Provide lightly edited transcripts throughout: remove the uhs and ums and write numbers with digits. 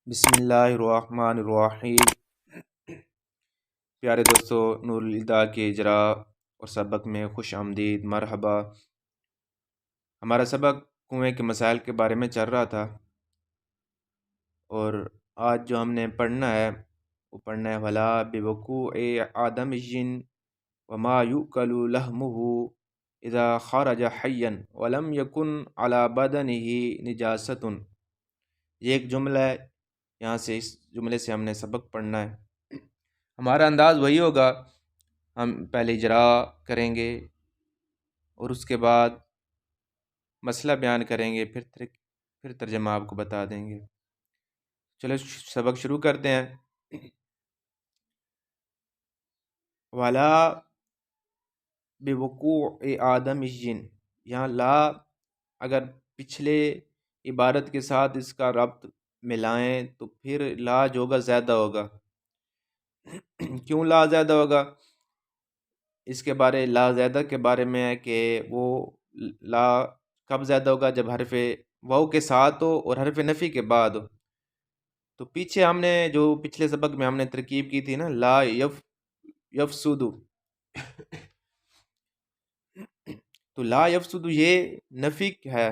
بسم اللہ الرحمن الرحیم۔ پیارے دوستو، نور الہدا کے اجرا اور سبق میں خوش آمدید، مرحبا۔ ہمارا سبق کنویں کے مسائل کے بارے میں چل رہا تھا، اور آج جو ہم نے پڑھنا ہے وہ پڑھنا ہے وَلَا بِوُقُوعِ آدَمِيٍّ وَمَا يُؤْكَلُ لَحْمُهُ إِذَا خَرَجَ حَيًّا وَلَمْ يَكُنْ عَلَى بَدَنِهِ نِجَاسَةٌ۔ یہ ایک جملہ ہے، یہاں سے اس جملے سے ہم نے سبق پڑھنا ہے۔ ہمارا انداز وہی ہوگا، ہم پہلے اجرا کریں گے اور اس کے بعد مسئلہ بیان کریں گے، پھر ترجمہ آپ کو بتا دیں گے۔ چلو سبق شروع کرتے ہیں۔ وَلَا بِوُقُوعِ آدَمِيٍّ، یہاں لا اگر پچھلے عبارت کے ساتھ اس کا ربط ملائیں تو پھر لا جو ہوگا زیادہ ہوگا۔ کیوں لا زیادہ ہوگا؟ اس کے بارے لا زیادہ کے بارے میں ہے کہ وہ لا کب زیادہ ہوگا؟ جب حرف واو کے ساتھ ہو اور حرف نفی کے بعد ہو۔ تو پیچھے ہم نے جو پچھلے سبق میں ہم نے ترکیب کی تھی نا، لا یفسدو، تو لا یفسدو یہ نفی ہے،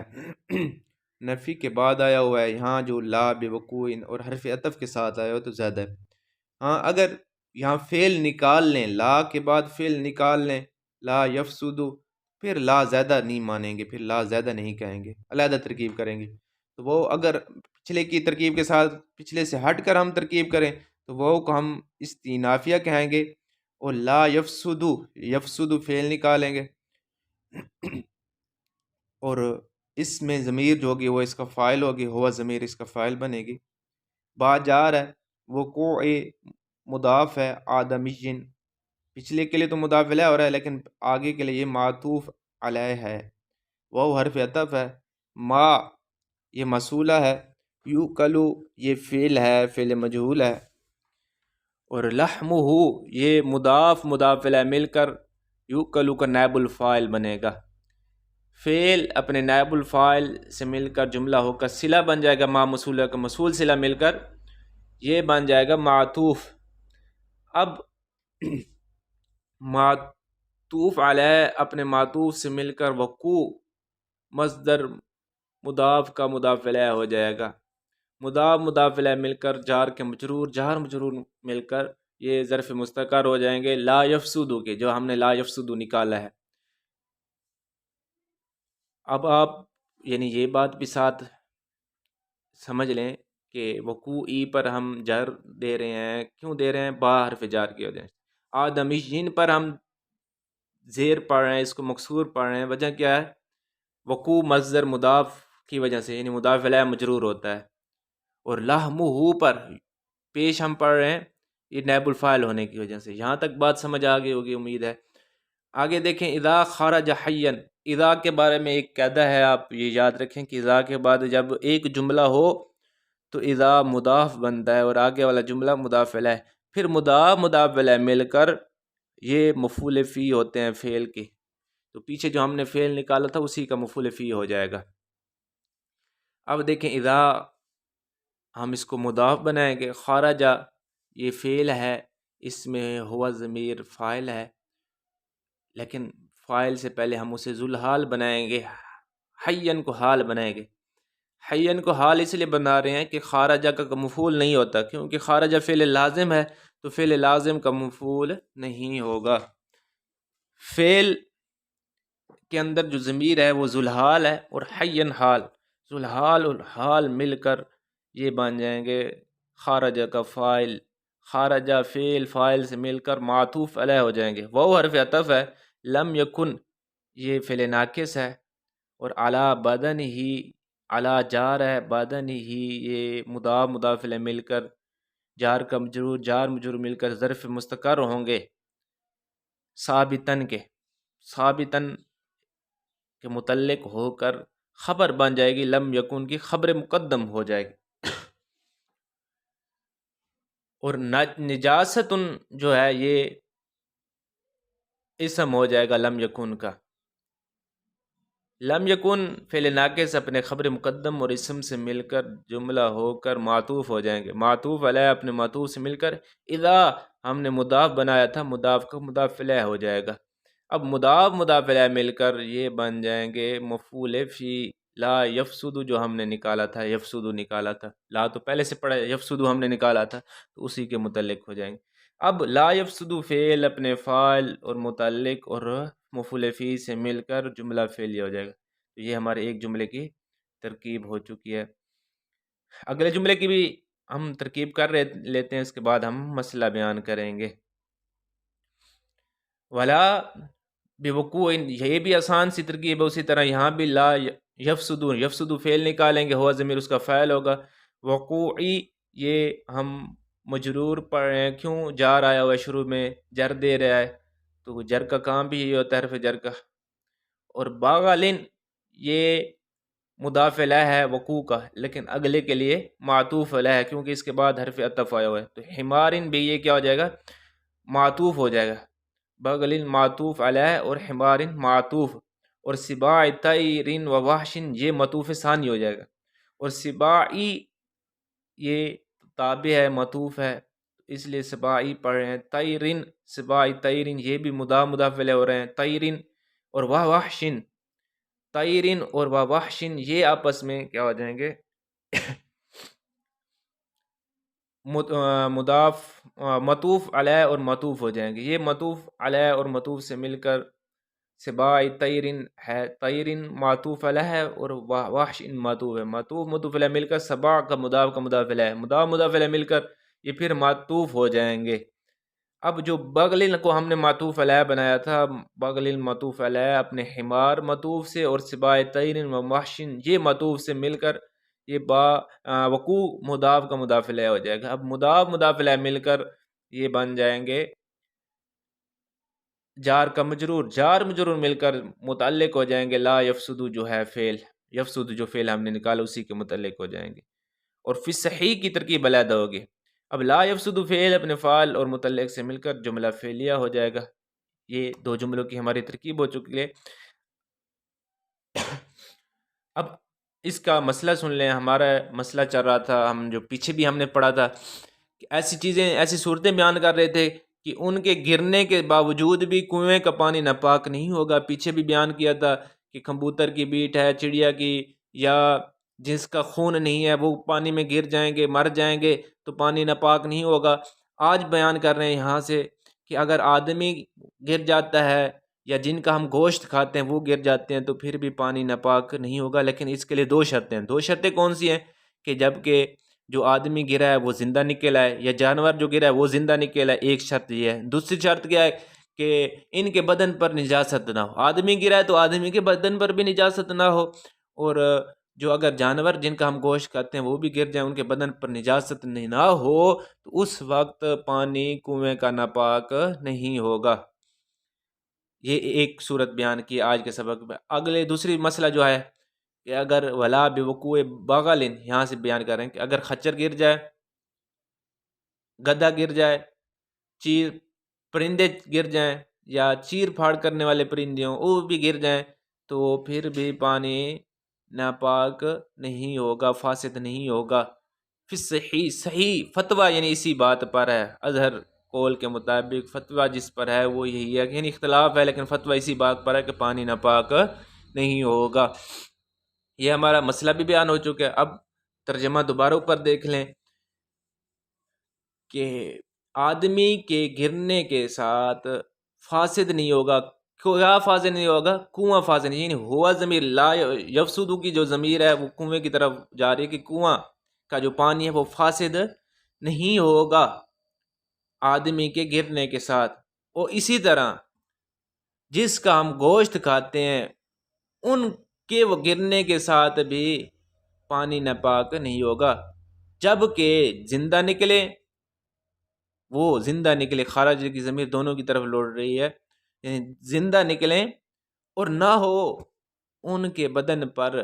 نفی کے بعد آیا ہوا ہے۔ یہاں جو لا بوقوع اور حرف عطف کے ساتھ آیا ہو تو زیادہ ہے۔ ہاں اگر یہاں فعل نکال لیں، لا کے بعد فعل نکال لیں، لا یفسدو، پھر لا زیادہ نہیں مانیں گے، پھر لا زیادہ نہیں کہیں گے، علیحدہ ترکیب کریں گے۔ تو وہ اگر پچھلے کی ترکیب کے ساتھ پچھلے سے ہٹ کر ہم ترکیب کریں تو وہ کو ہم استینافیہ کہیں گے، اور لا یفسدو، یفسدو فعل نکالیں گے، اور اس میں ضمیر جو ہوگی وہ اس کا فاعل ہوگی، ہوا ضمیر اس کا فاعل بنے گی۔ بات جا رہا ہے وقوع مضاف ہے، آدمیین پچھلے کے لیے تو مضاف الیہ ہو رہا ہے، لیکن آگے کے لیے یہ معطوف علیہ ہے۔ وہ حرف عطف ہے، ما یہ موصولہ ہے، یوکلو یہ فعل ہے، فعل مجہول ہے، اور لحمہ یہ مضاف الیہ مل کر یوکلو کا نائب الفاعل بنے گا۔ فعل اپنے نائب الفاعل سے مل کر جملہ ہو کر صلہ بن جائے گا، ما موصولہ کا موصول صلہ مل کر یہ بن جائے گا معطوف۔ اب معطوف علیہ اپنے معطوف سے مل کر وقوع مصدر مضاف کا مضاف الیہ ہو جائے گا، مضاف الیہ مل کر جار کے مجرور، جار مجرور مل کر یہ ظرف مستقر ہو جائیں گے لا یفسدو کے، جو ہم نے لا یفسدو نکالا ہے۔ اب آپ یعنی یہ بات بھی ساتھ سمجھ لیں کہ وقوعی پر ہم جر دے رہے ہیں، کیوں دے رہے ہیں؟ با حرف جار کی وجہ سے۔ آدمیین پر ہم زیر پڑھ رہے ہیں، اس کو مکسور پڑھ رہے ہیں، وجہ کیا ہے؟ وقوع مصدر مضاف کی وجہ سے، یعنی مضاف الیہ مجرور ہوتا ہے، اور لحمہ پر پیش ہم پڑھ رہے ہیں یہ نائب الفاعل ہونے کی وجہ سے۔ یہاں تک بات سمجھ آ گئی ہوگی امید ہے۔ آگے دیکھیں، اذا خرج حیا، اذا کے بارے میں ایک قاعدہ ہے، آپ یہ یاد رکھیں کہ اذا کے بعد جب ایک جملہ ہو تو اذا مضاف بنتا ہے اور آگے والا جملہ مضاف الیہ، پھر مضاف الیہ مل کر یہ مفعول فی ہوتے ہیں فعل کے، تو پیچھے جو ہم نے فعل نکالا تھا اسی کا مفعول فی ہو جائے گا۔ اب دیکھیں، اذا ہم اس کو مضاف بنائیں گے، خرجہ یہ فعل ہے، اس میں ہوا ضمیر فاعل ہے، لیکن فاعل سے پہلے ہم اسے ذوالحال بنائیں گے، حین کو حال بنائیں گے۔ حین کو حال اس لیے بنا رہے ہیں کہ خارجہ کا مفعول نہیں ہوتا، کیونکہ خارجہ فعل لازم ہے، تو فعل لازم کا مفعول نہیں ہوگا۔ فعل کے اندر جو ضمیر ہے وہ ذوالحال ہے، اور حین حال، ذوالحال اور حال مل کر یہ بن جائیں گے خارجہ کا فاعل، خارجہ فعل فاعل سے مل کر معطوف علیہ ہو جائیں گے۔ وہ حرف عطف ہے، لم یکن یہ فعل ناقص ہے، اور علی بدن ہی، علی جار ہے، بدن ہی یہ مضاف الیہ مل کر جار کا مجرور، جار مجرور مل کر ظرف مستقر ہوں گے ثابتن کے، ثابتن کے متعلق ہو کر خبر بن جائے گی، لم یکن کی خبر مقدم ہو جائے گی۔ اور نجاستن جو ہے یہ اسم ہو جائے گا لم یکن کا، لم یکن فعل ناقص اپنے خبر مقدم اور اسم سے مل کر جملہ ہو کر معطوف ہو جائیں گے، معطوف علیہ اپنے معطوف سے مل کر اذا ہم نے مضاف بنایا تھا مضاف کا مضاف الیہ ہو جائے گا۔ اب مضاف مضاف الیہ مل کر یہ بن جائیں گے مفعول فی لا یفسد، جو ہم نے نکالا تھا یفسد نکالا تھا، لا تو پہلے سے پڑھا یفسد ہم نے نکالا تھا تو اسی کے متعلق ہو جائیں گے۔ اب لا یفسد فعل اپنے فاعل اور متعلق اور مفعول فی سے مل کر جملہ فعلیہ ہو جائے گا۔ تو یہ ہمارے ایک جملے کی ترکیب ہو چکی ہے۔ اگلے جملے کی بھی ہم ترکیب کر لیتے ہیں، اس کے بعد ہم مسئلہ بیان کریں گے۔ ولا بوقوع، یہ بھی آسان سی ترکیب ہے، اسی طرح یہاں بھی لا یفسدو فعل نکالیں گے، ہوا ضمیر اس کا فاعل ہوگا، وقوعی یہ ہم مجرور پڑھ رہے ہیں، کیوں جار آیا ہوا ہے شروع میں، جر دے رہا ہے، تو جر کا کام بھی یہی ہوتا ہے، حرف جر کا۔ اور باغالن یہ مضاف الیہ ہے وقوع کا، لیکن اگلے کے لیے معطوف علیہ ہے کیونکہ اس کے بعد حرف عطف آیا ہوا ہے، تو حمارن بھی یہ کیا ہو جائے گا، معطوف ہو جائے گا، بغل معطوف علیہ اور حمارن معطوف، اور سباع طیرن و وحشن یہ معطوف ثانی ہو جائے گا، اور سباعی یہ تابع ہے معطوف ہے اس لیے سباعی پڑھ رہے ہیں، طیرن سباعی طیرن یہ بھی مضاف علیہ ہو رہے ہیں، طیرن اور وحشن، طیرن اور وحشن یہ آپس میں کیا ہو جائیں گے مضاف معطوف علیہ اور معطوف ہو جائیں گے، یہ معطوف علیہ اور معطوف سے مل کر سباع طیرن ہے، طیرن معطوف علیہ ہے اور وحشن معطوف ہے، معطوف علیہ مل کر سباع کا مضاف علیہ، مضاف علیہ مل کر یہ پھر معطوف ہو جائیں گے۔ اب جو بغل کو ہم نے معطوف علیہ بنایا تھا، بغل معطوف علیہ اپنے حمار معطوف سے اور سباع طیرن و وحشن یہ معطوف سے مل کر یہ وقوع مضاف کا مضاف علیہ ہو جائے گا۔ اب مضاف علیہ مل کر یہ بن جائیں گے جار کا مجرور، جار مجرور مل کر متعلق ہو جائیں گے لا یفسدو جو ہے فعل، یفسدو جو فعل ہم نے نکالا اسی کے متعلق ہو جائیں گے، اور فی صحیح کی ترکیب علیحدہ ہوگی۔ اب لا یفسدو فعل اپنے فعل اور متعلق سے مل کر جملہ فعلیہ ہو جائے گا۔ یہ دو جملوں کی ہماری ترکیب ہو چکی ہے۔ اب اس کا مسئلہ سن لیں، ہمارا مسئلہ چل رہا تھا، ہم جو پیچھے بھی ہم نے پڑھا تھا کہ ایسی چیزیں ایسی صورتیں بیان کر رہے تھے کہ ان کے گرنے کے باوجود بھی کنویں کا پانی ناپاک نہیں ہوگا۔ پیچھے بھی بیان کیا تھا کہ کبوتر کی بیٹ ہے، چڑیا کی، یا جس کا خون نہیں ہے وہ پانی میں گر جائیں گے، مر جائیں گے تو پانی ناپاک نہیں ہوگا۔ آج بیان کر رہے ہیں یہاں سے کہ اگر آدمی گر جاتا ہے یا جن کا ہم گوشت کھاتے ہیں وہ گر جاتے ہیں تو پھر بھی پانی ناپاک نہیں ہوگا، لیکن اس کے لیے دو شرطیں ہیں۔ دو شرطیں کون سی ہیں؟ کہ جب کہ جو آدمی گرا ہے وہ زندہ نکل آئے یا جانور جو گرا ہے وہ زندہ نکل آئے، ایک شرط یہ ہے۔ دوسری شرط کیا ہے؟ کہ ان کے بدن پر نجاست نہ ہو، آدمی گرا ہے تو آدمی کے بدن پر بھی نجاست نہ ہو، اور جو اگر جانور جن کا ہم گوشت کھاتے ہیں وہ بھی گر جائیں ان کے بدن پر نجاست نہ ہو تو اس وقت پانی کنویں کا ناپاک نہیں ہوگا۔ یہ ایک صورت بیان کی آج کے سبق میں۔ اگلے دوسری مسئلہ جو ہے کہ اگر ولا بوقوع بغل، یہاں سے بیان کر رہے ہیں کہ اگر خچر گر جائے، گدھا گر جائے، چیر پرندے گر جائیں یا چیر پھاڑ کرنے والے پرندے ہوں وہ بھی گر جائیں تو پھر بھی پانی ناپاک نہیں ہوگا، فاسد نہیں ہوگا۔ پھر صحیح فتویٰ یعنی اسی بات پر ہے، اظہر قول کے مطابق فتویٰ جس پر ہے وہ یہی ہے، یعنی اختلاف ہے لیکن فتویٰ اسی بات پر ہے کہ پانی ناپاک نہیں ہوگا۔ یہ ہمارا مسئلہ بھی بیان ہو چکا ہے۔ اب ترجمہ دوبارہ اوپر دیکھ لیں کہ آدمی کے گرنے کے ساتھ فاسد نہیں ہوگا۔ کیا فاسد نہیں ہوگا؟ کنواں فاسد نہیں، یعنی ہوا ضمیر لا یفسدو کی جو ضمیر ہے وہ کنویں کی طرف جا رہی ہے کہ کنواں کا جو پانی ہے وہ فاسد نہیں ہوگا آدمی کے گرنے کے ساتھ۔ اور اسی طرح جس کا ہم گوشت کھاتے ہیں ان کے وہ گرنے کے ساتھ بھی پانی ناپاک نہیں ہوگا، جب کہ زندہ نکلے، وہ زندہ نکلے، خارج کی ضمیر دونوں کی طرف لوٹ رہی ہے، یعنی زندہ نکلیں اور نہ ہو ان کے بدن پر،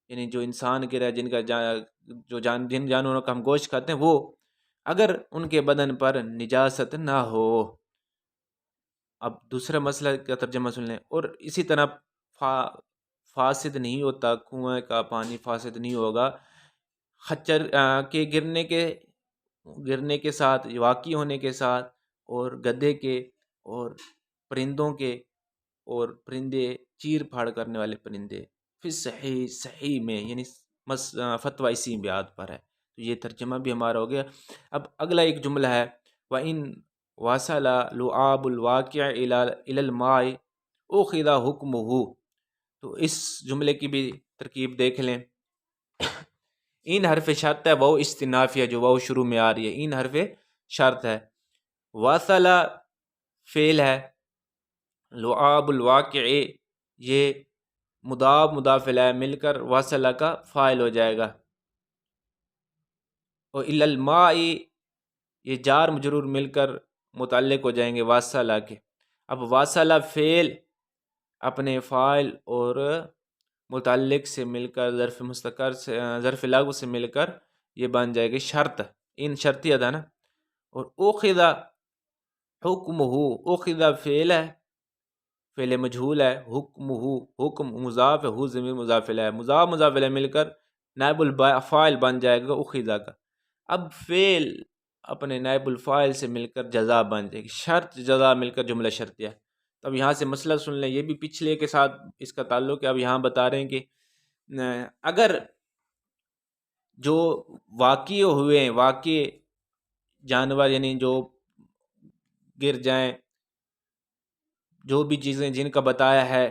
یعنی جو انسان گرا ہے جن کا جن جانوروں کا ہم گوشت کھاتے ہیں وہ اگر ان کے بدن پر نجاست نہ ہو۔ اب دوسرا مسئلہ کا ترجمہ سن لیں۔ اور اسی طرح فاسد نہیں ہوتا، کنویں کا پانی فاسد نہیں ہوگا خچر کے گرنے کے ساتھ، واقع ہونے کے ساتھ، اور گدے کے اور پرندوں کے، اور پرندے چیر پھاڑ کرنے والے پرندے، پھر صحیح میں یعنی فتویٰ اسی بیات پر ہے. تو یہ ترجمہ بھی ہمارا ہو گیا. اب اگلا ایک جملہ ہے وَإِن وَصَلَ لُعَابُ الْوَاقِعِ إِلَى الْمَاءِ أُخِذَ حُكْمُهُ. تو اس جملے کی بھی ترکیب دیکھ لیں. ان حرف شرط ہے، وہ استنافیہ جو وہ شروع میں آ رہی ہے، ان حرف شرط ہے. وصل فعل ہے، لعاب الواقع یہ مضاف مضاف الیہ مل کر وصل کا فاعل ہو جائے گا، اور الی الماء یہ جار مجرور مل کر متعلق ہو جائیں گے وصل کے. اب وصل فعل اپنے فاعل اور متعلق سے مل کر ظرف مستقر سے ظرف لغو سے مل کر یہ بن جائے گی شرط، ان شرطی ادا نا. اور اخذ حکمہ، اخذ فعل ہے، فعل مجہول ہے، حکمہ حکم مضاف ہے، ہو ضمیر مضاف الیہ ہے، مضاف مضاف الیہ مل کر نائب الفاعل بن جائے گا اخذ کا. اب فعل اپنے نائب الفاعل سے مل کر جزا بن جائے گی، شرط جزا مل کر جملہ شرطیہ. تو اب یہاں سے مسئلہ سن لیں، یہ بھی پچھلے کے ساتھ اس کا تعلق ہے. اب یہاں بتا رہے ہیں کہ اگر جو واقع ہوئے ہیں، واقع جانور یعنی جو گر جائیں، جو بھی چیزیں جن کا بتایا ہے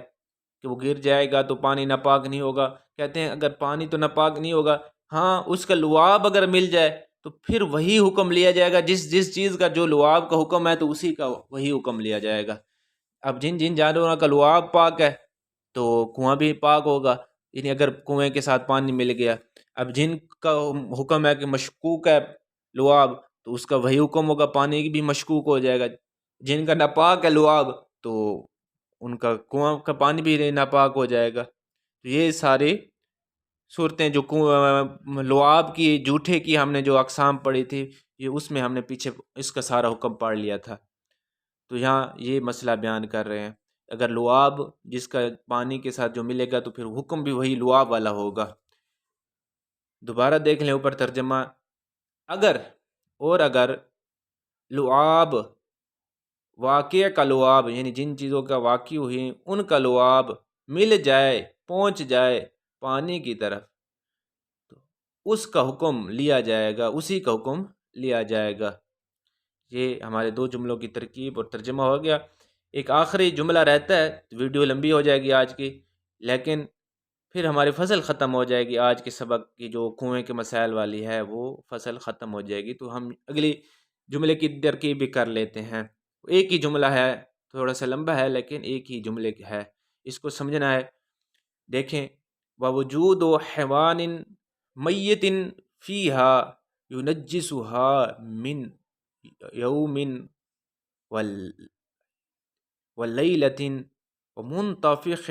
کہ وہ گر جائے گا تو پانی ناپاک نہیں ہوگا، کہتے ہیں اگر پانی تو ناپاک نہیں ہوگا، ہاں اس کا لعاب اگر مل جائے تو پھر وہی حکم لیا جائے گا، جس چیز کا جو لعاب کا حکم ہے تو اسی کا وہی حکم لیا جائے گا. اب جن جانوروں کا لعاب پاک ہے تو کنواں بھی پاک ہوگا، یعنی اگر کنویں کے ساتھ پانی مل گیا. اب جن کا حکم ہے کہ مشکوک ہے لعاب تو اس کا وہی حکم ہوگا، پانی بھی مشکوک ہو جائے گا. جن کا ناپاک ہے لعاب تو ان کا کنواں کا پانی بھی ناپاک ہو جائے گا. یہ ساری صورتیں جو لعاب کی جھوٹے کی ہم نے جو اقسام پڑھی تھی، یہ اس میں ہم نے پیچھے اس کا سارا حکم پڑھ لیا تھا. تو یہاں یہ مسئلہ بیان کر رہے ہیں، اگر لعاب جس کا پانی کے ساتھ جو ملے گا تو پھر حکم بھی وہی لعاب والا ہوگا. دوبارہ دیکھ لیں اوپر ترجمہ. اگر لعاب واقع کا لعاب یعنی جن چیزوں کا واقع ہوئی ان کا لعاب مل جائے، پہنچ جائے پانی کی طرف، تو اس کا حکم لیا جائے گا، اسی کا حکم لیا جائے گا. یہ ہمارے دو جملوں کی ترکیب اور ترجمہ ہو گیا. ایک آخری جملہ رہتا ہے، ویڈیو لمبی ہو جائے گی آج کی، لیکن پھر ہماری فصل ختم ہو جائے گی. آج کے سبق کی جو کنویں کے مسائل والی ہے وہ فصل ختم ہو جائے گی، تو ہم اگلی جملے کی ترکیب بھی کر لیتے ہیں. ایک ہی جملہ ہے، تھوڑا سا لمبا ہے لیکن ایک ہی جملے ہے، اس کو سمجھنا ہے. دیکھیں ووجود حیوان میت فیہا ینجسہا من یوم ولیلۃ ومنطفخ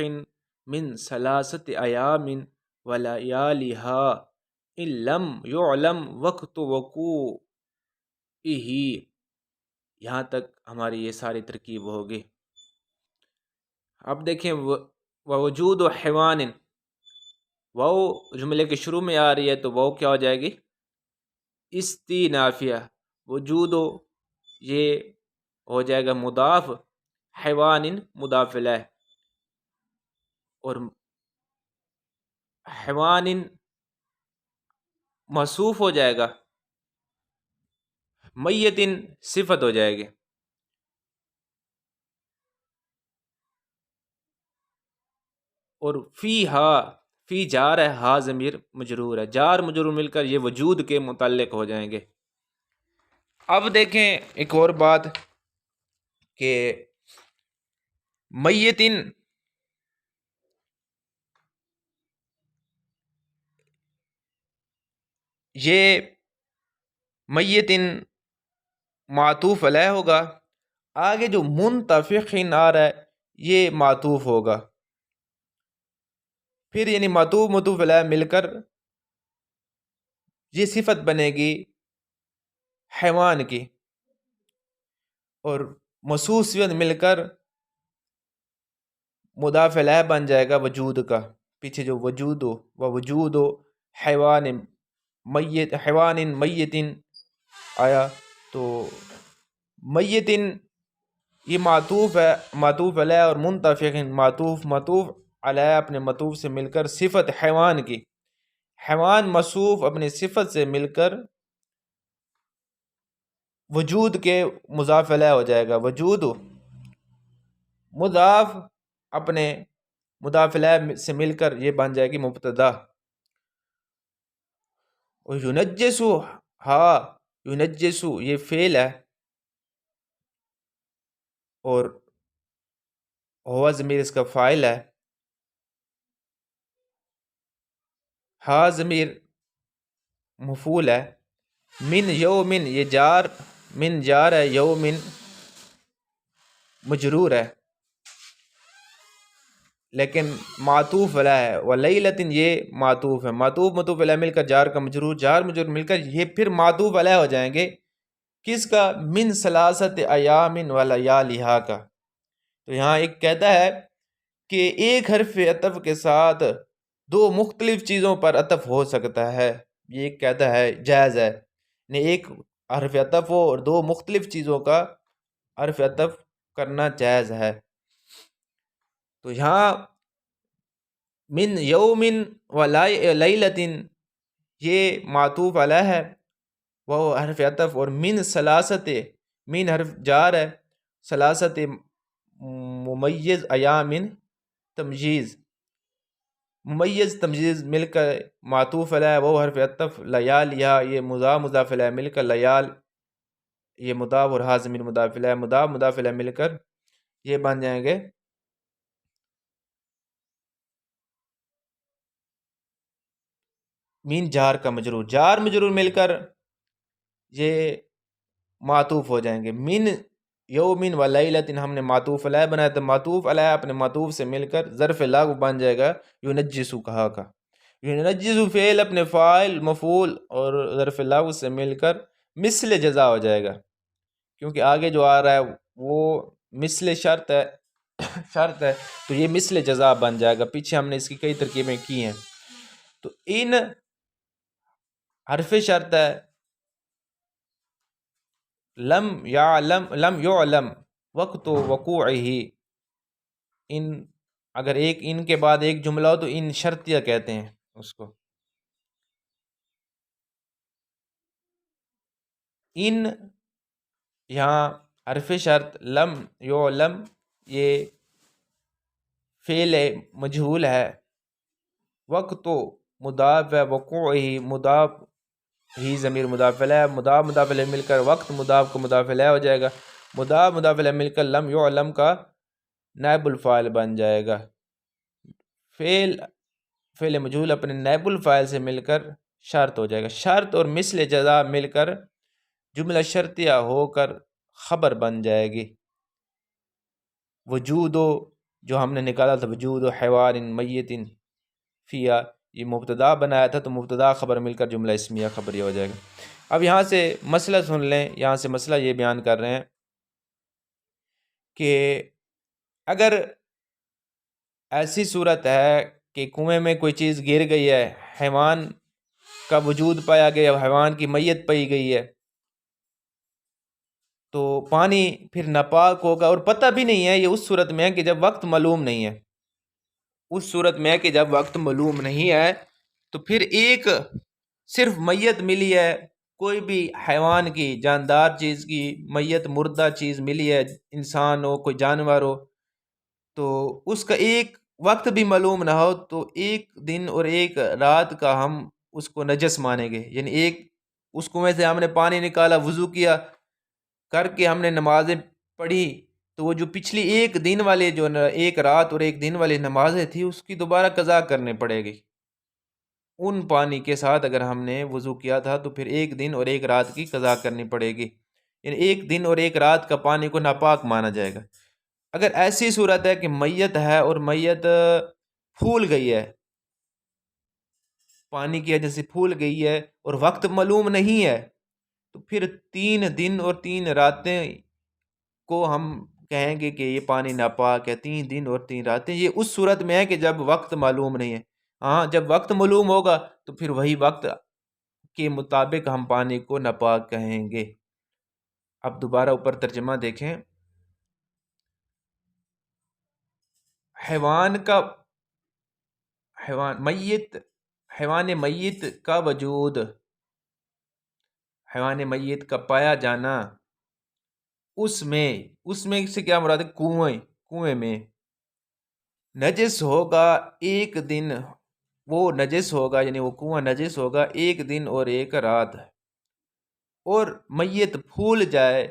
من ثلاثۃ ایام ولیالہا ان لم یعلم وقت وقوعہ. یہاں تک ہماری یہ ساری ترکیب ہوگی. اب دیکھیں ووجود حیوان، وہ جملے کے شروع میں آ رہی ہے تو وہ کیا ہو جائے گی؟ استینافیہ. وجود یہ ہو جائے گا مضاف، حیوان مضاف الیہ، اور حیوان موصوف ہو جائے گا، میت صفت ہو جائے گی. اور فی جار ہے، ہا ضمیر مجرور ہے، جار مجرور مل کر یہ وجود کے متعلق ہو جائیں گے. اب دیکھیں ایک اور بات کہ میتن یہ میتن معطوف علیہ ہوگا، آگے جو منطفقین آ رہا ہے یہ معطوف ہوگا، پھر یعنی معطوف معطوف علیہ مل کر یہ صفت بنے گی حیوان کی، اور موصوف صفت مل کر مضاف الیہ بن جائے گا وجود کا. پیچھے جو وجود و وجود حیوان میت، حیوان میتن آیا، تو میتن یہ معطوف ہے، معطوف علیہ، اور منطفق معطوف، معطوف علیہ اپنے معطوف سے مل کر صفت حیوان کی، حیوان موصوف اپنی صفت سے مل کر وجود کے مضاف علیہ ہو جائے گا، وجود مضاف اپنے مضاف علیہ سے مل کر یہ بن جائے گی مبتدا۔ یونجسو، ہاں یونجسو یہ فعل ہے، اور ہوا ضمیر اس کا فاعل ہے، ہا ضمیر مفعول ہے، من یومن یہ جار، من جار ہے، یومن مجرور ہے، لیکن معطوف علیہ ہے، ولیلتن یہ معطوف ہے، معطوف معطوف علیہ مل کر جار کا مجرور، جار مجرور مل کر یہ پھر معطوف علیہ ہو جائیں گے، کس کا؟ من ثلاثت ایام ولیالہا کا۔ تو یہاں ایک کہتا ہے کہ ایک حرف عطف کے ساتھ دو مختلف چیزوں پر عطف ہو سکتا ہے، یہ ایک کہتا ہے جائز ہے، یعنی ایک حرف عطف ہو اور دو مختلف چیزوں کا حرف عطف کرنا جائز ہے۔ تو یہاں من یومن و لیلتن یہ معطوف علیہ ہے، وہ حرف عطف، اور من ثلاثت، من حرف جار ہے، ثلاثت ممیز ایامن تمجیز، ممیز تمجیز مل کر معطوف علیہ وہ حرف عطف، لیالیا یہ مضاف علیہ مل کر لیال یہ مضاف، اور حاضمین مضاف علیہ، مضاف علیہ مل کر یہ بن جائیں گے مین جار کا مجرور، جار مجرور مل کر یہ معطوف ہو جائیں گے۔ من یومن و لیلتن ہم نے معطوف علیہ بنایا، تو معطوف علیہ اپنے معطوف سے مل کر ظرف لغو بن جائے گا یونجسو کہا کا، یونجسو فعل اپنے فاعل مفعول اور ظرف لغو سے مل کر مثل جزا ہو جائے گا، کیونکہ آگے جو آ رہا ہے وہ مثل شرط ہے، شرط ہے، تو یہ مثل جزا بن جائے گا، پیچھے ہم نے اس کی کئی ترکیبیں کی ہیں۔ تو ان حرف شرط ہے، لم یعلم وقت وقوعہ، ان اگر ایک ان کے بعد ایک جملہ ہو تو ان شرطیہ کہتے ہیں اس کو، ان یہاں حرف شرط لم یعلم یہ فعل مجہول ہے، وقت مضاف ہے، وقوعہ مضاف، ہی ضمیر مضاف علیہ، مضاف علیہ مل کر وقت مضاف کو مضاف علیہ ہو جائے گا، مضاف علیہ مل کر لم یعلم کا نائب الفاعل بن جائے گا، فعل مجہول اپنے نائب الفاعل سے مل کر شرط ہو جائے گا، شرط اور مثل جزا مل کر جملہ شرطیہ ہو کر خبر بن جائے گی۔ وجود جو ہم نے نکالا تھا، وجود حیوان میت فیا، یہ مبتدا بنایا تھا، تو مبتدا خبر مل کر جملہ اسمیہ خبریہ ہو جائے گا۔ اب یہاں سے مسئلہ سن لیں، یہاں سے مسئلہ یہ بیان کر رہے ہیں کہ اگر ایسی صورت ہے کہ کنویں میں کوئی چیز گر گئی ہے، حیوان کا وجود پایا گیا، حیوان کی میت پائی گئی ہے، تو پانی پھر ناپاک ہوگا، اور پتہ بھی نہیں ہے، یہ اس صورت میں ہے کہ جب وقت معلوم نہیں ہے، اس صورت میں ہے کہ جب وقت معلوم نہیں ہے، تو پھر ایک صرف میت ملی ہے، کوئی بھی حیوان کی جاندار چیز کی میت مردہ چیز ملی ہے، انسان ہو کوئی جانور ہو، تو اس کا ایک وقت بھی معلوم نہ ہو، تو ایک دن اور ایک رات کا ہم اس کو نجس مانیں گے، یعنی ایک اس کنویں سے ہم نے پانی نکالا، وضو کیا کر کے ہم نے نمازیں پڑھی، تو وہ جو پچھلی ایک دن والے جو ایک رات اور ایک دن والی نمازیں تھی، اس کی دوبارہ قضا کرنے پڑے گی، ان پانی کے ساتھ اگر ہم نے وضو کیا تھا تو پھر ایک دن اور ایک رات کی قضا کرنی پڑے گی، یعنی ایک دن اور ایک رات کا پانی کو ناپاک مانا جائے گا۔ اگر ایسی صورت ہے کہ میت ہے اور میت پھول گئی ہے، پانی کی وجہ سے پھول گئی ہے اور وقت معلوم نہیں ہے، تو پھر 3 دن اور 3 راتیں کو ہم کہیں گے کہ یہ پانی ناپاک ہے، 3 دن اور 3 راتیں، یہ اس صورت میں ہے کہ جب وقت معلوم نہیں ہے۔ ہاں جب وقت معلوم ہوگا تو پھر وہی وقت کے مطابق ہم پانی کو ناپاک کہیں گے۔ اب دوبارہ اوپر ترجمہ دیکھیں، حیوان میت کا وجود، حیوان میت کا پایا جانا، اس میں سے کیا مراد ہے؟ کنویں میں نجس ہوگا ایک دن، وہ نجس ہوگا یعنی وہ کنواں نجس ہوگا ایک دن اور ایک رات، اور میت پھول جائے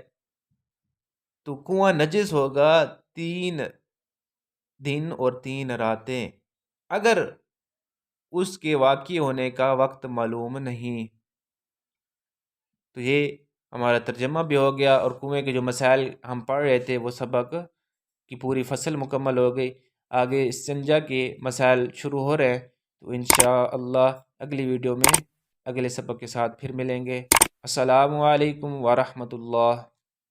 تو کنواں نجس ہوگا 3 دن اور 3 راتیں، اگر اس کے واقع ہونے کا وقت معلوم نہیں۔ تو یہ ہمارا ترجمہ بھی ہو گیا، اور کنویں کے جو مسائل ہم پڑھ رہے تھے وہ سبق کی پوری فصل مکمل ہو گئی۔ آگے استنجا کے مسائل شروع ہو رہے ہیں، تو انشاءاللہ اگلی ویڈیو میں اگلے سبق کے ساتھ پھر ملیں گے۔ السلام علیکم ورحمۃ اللہ۔